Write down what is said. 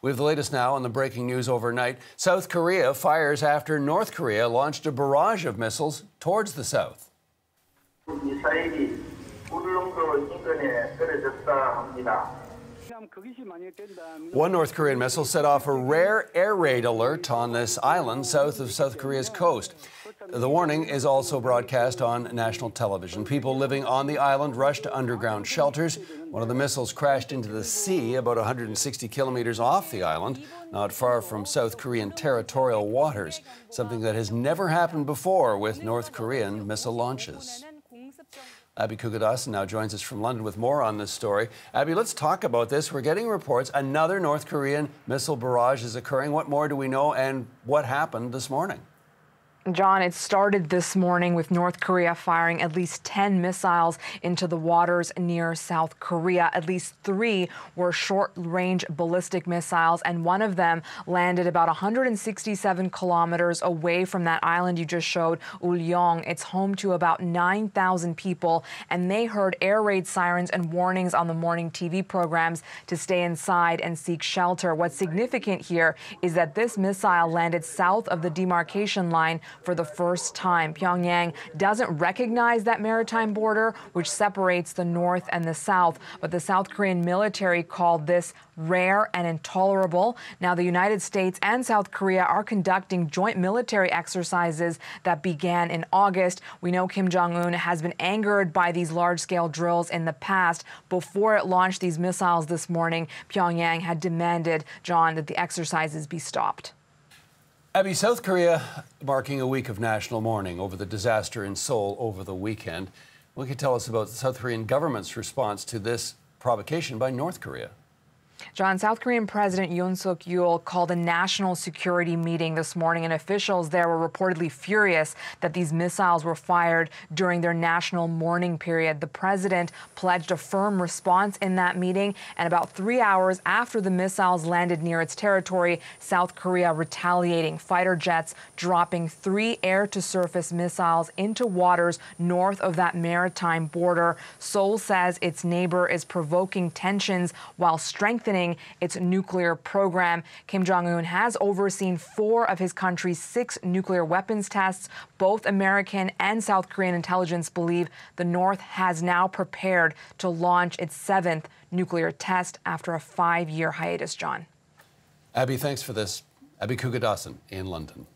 We have the latest now on the breaking news overnight. South Korea fires after North Korea launched a barrage of missiles towards the south. 미사일이 울릉도 인근에 떨어졌다 합니다. One North Korean missile set off a rare air raid alert on this island south of South Korea's coast. The warning is also broadcast on national television. People living on the island rushed to underground shelters. One of the missiles crashed into the sea about 160 kilometers off the island, not far from South Korean territorial waters, something that has never happened before with North Korean missile launches. Abby Kugadasan now joins us from London with more on this story. Abby, let's talk about this. We're getting reports another North Korean missile barrage is occurring. What more do we know, and what happened this morning? John, it started this morning with North Korea firing at least 10 missiles into the waters near South Korea. At least 3 were short-range ballistic missiles, and one of them landed about 167 kilometers away from that island you just showed, Uljong. It's home to about 9,000 people, and they heard air raid sirens and warnings on the morning TV programs to stay inside and seek shelter. What's significant here is that this missile landed south of the demarcation line for the first time. Pyongyang doesn't recognize that maritime border, which separates the north and the south, but the South Korean military called this rare and intolerable. Now, the United States and South Korea are conducting joint military exercises that began in August. We know Kim Jong-un has been angered by these large-scale drills in the past. Before it launched these missiles this morning, Pyongyang had demanded, John, that the exercises be stopped. Abby, South Korea marking a week of national mourning over the disaster in Seoul over the weekend. What can you tell us about the South Korean government's response to this provocation by North Korea? John, South Korean President Yoon Suk-yeol called a national security meeting this morning, and officials there were reportedly furious that these missiles were fired during their national mourning period. The president pledged a firm response in that meeting, and about 3 hours after the missiles landed near its territory, South Korea retaliating, fighter jets dropping 3 air-to-surface missiles into waters north of that maritime border. Seoul says its neighbor is provoking tensions while strengthening its nuclear program. Kim Jong-un has overseen 4 of his country's 6 nuclear weapons tests. Both American and South Korean intelligence believe the North has now prepared to launch its 7th nuclear test after a 5-year hiatus, John. Abby, thanks for this. Abby Kugadasan in London.